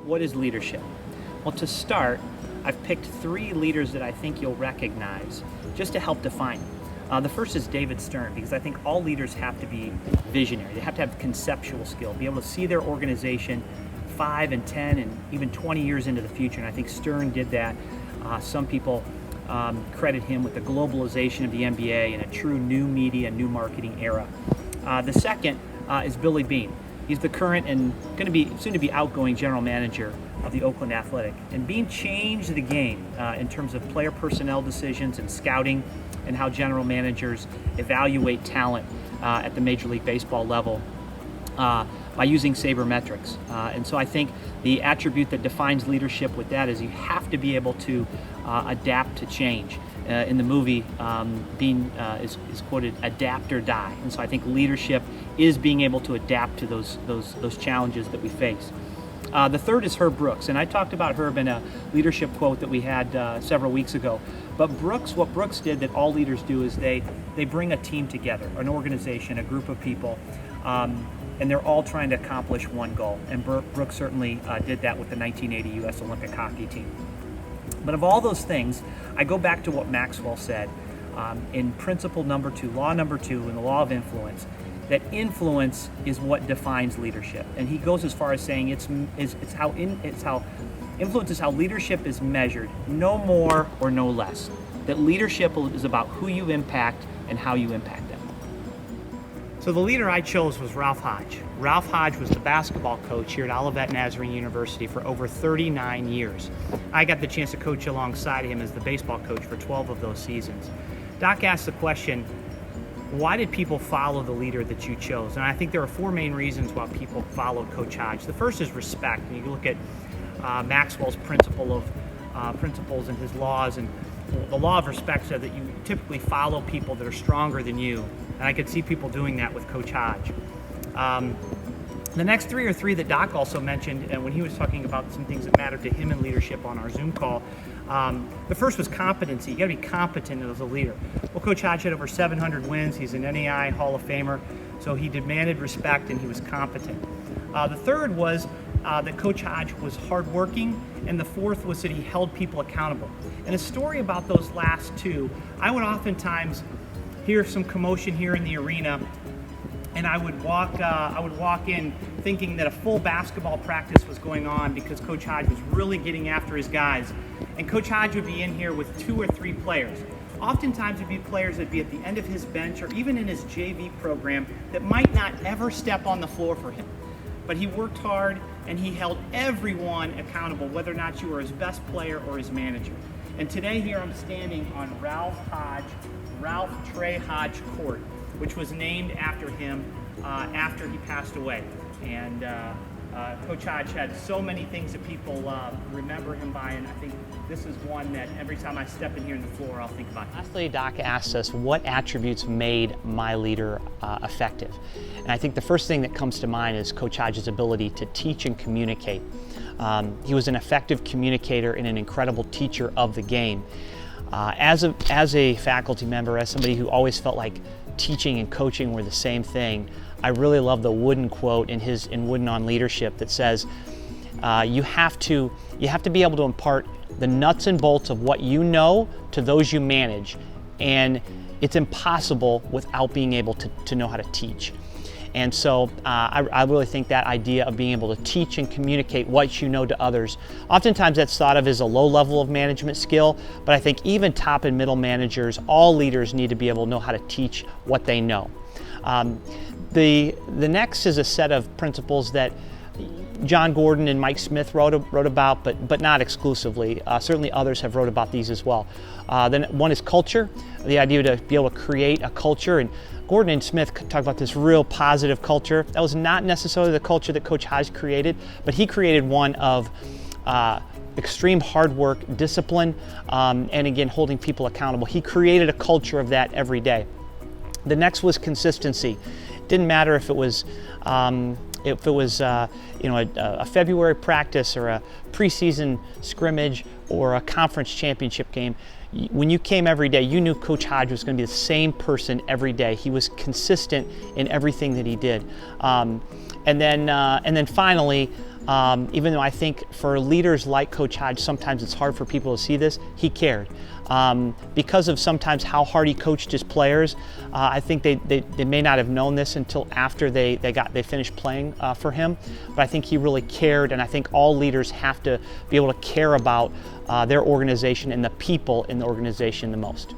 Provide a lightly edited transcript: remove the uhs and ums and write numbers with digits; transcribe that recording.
what is leadership? Well, to start, I've picked 3 leaders that I think you'll recognize just to help define it. The first is David Stern, because I think all leaders have to be visionary. They have to have conceptual skill, be able to see their organization 5 and 10 and even 20 years into the future, and I think Stern did that. Some people credit him with the globalization of the NBA and a true new media, new marketing era. The second is Billy Beane. He's the current and going to be soon to be outgoing general manager of the Oakland Athletic. And Beane changed the game in terms of player personnel decisions and scouting and how general managers evaluate talent at the Major League Baseball level by using sabermetrics. And so I think the attribute that defines leadership with that is you have to be able to adapt to change. In the movie, Beane is quoted, "Adapt or die." And so I think leadership is being able to adapt to those challenges that we face. The third is Herb Brooks, and I talked about Herb in a leadership quote that we had several weeks ago. But what Brooks did that all leaders do is they bring a team together, an organization, a group of people, and they're all trying to accomplish one goal. And Brooks certainly did that with the 1980 U.S. Olympic hockey team. But of all those things, I go back to what Maxwell said in principle number 2, law number 2 in the law of influence, that influence is what defines leadership. And he goes as far as saying it's how influence is how leadership is measured, no more or no less. That leadership is about who you impact and how you impact them. So the leader I chose was Ralph Hodge. Ralph Hodge was the basketball coach here at Olivet Nazarene University for over 39 years. I got the chance to coach alongside him as the baseball coach for 12 of those seasons. Doc asked the question, why did people follow the leader that you chose? And I think there are 4 main reasons why people followed Coach Hodge. The first is respect. And you look at Maxwell's principles and his laws, and the law of respect said that you typically follow people that are stronger than you. And I could see people doing that with Coach Hodge. The next 3 are 3 that Doc also mentioned, and when he was talking about some things that mattered to him in leadership on our Zoom call. The first was competency. You got to be competent as a leader. Well, Coach Hodge had over 700 wins. He's an NAI Hall of Famer, so he demanded respect and he was competent. The third was that Coach Hodge was hardworking, and the fourth was that he held people accountable. And a story about those last 2, I would oftentimes hear some commotion here in the arena, and I would walk in thinking that a full basketball practice was going on because Coach Hodge was really getting after his guys. And Coach Hodge would be in here with 2 or 3 players. Oftentimes it'd be players that'd be at the end of his bench or even in his JV program that might not ever step on the floor for him. But he worked hard and he held everyone accountable, whether or not you were his best player or his manager. And today here I'm standing on Ralph Trey Hodge Court, which was named after him after he passed away. And Coach Hodge had so many things that people remember him by, and I think this is one that every time I step in here on the floor, I'll think about. Lastly, Doc asked us what attributes made my leader effective. And I think the first thing that comes to mind is Coach Hodge's ability to teach and communicate. He was an effective communicator and an incredible teacher of the game. As a faculty member, as somebody who always felt like teaching and coaching were the same thing, I really love the Wooden quote in Wooden on Leadership that says, you have to be able to impart the nuts and bolts of what you know to those you manage, and it's impossible without being able to know how to teach. And so I really think that idea of being able to teach and communicate what you know to others, oftentimes that's thought of as a low level of management skill, but I think even top and middle managers, all leaders need to be able to know how to teach what they know. The next is a set of principles that John Gordon and Mike Smith wrote about, but not exclusively. Certainly others have wrote about these as well. Then one is culture, the idea to be able to create a culture, and Gordon and Smith talk about this real positive culture. That was not necessarily the culture that Coach Hodge created, but he created one of extreme hard work, discipline, and again, holding people accountable. He created a culture of that every day. The next was consistency. It didn't matter if it was a February practice or a preseason scrimmage or a conference championship game. When you came every day, you knew Coach Hodge was going to be the same person every day. He was consistent in everything that he did. And then finally, even though I think for leaders like Coach Hodge, sometimes it's hard for people to see this, he cared. Because of sometimes how hard he coached his players, I think they may not have known this until after they finished playing for him. But I think he really cared, and I think all leaders have to be able to care about their organization and the people in the organization the most.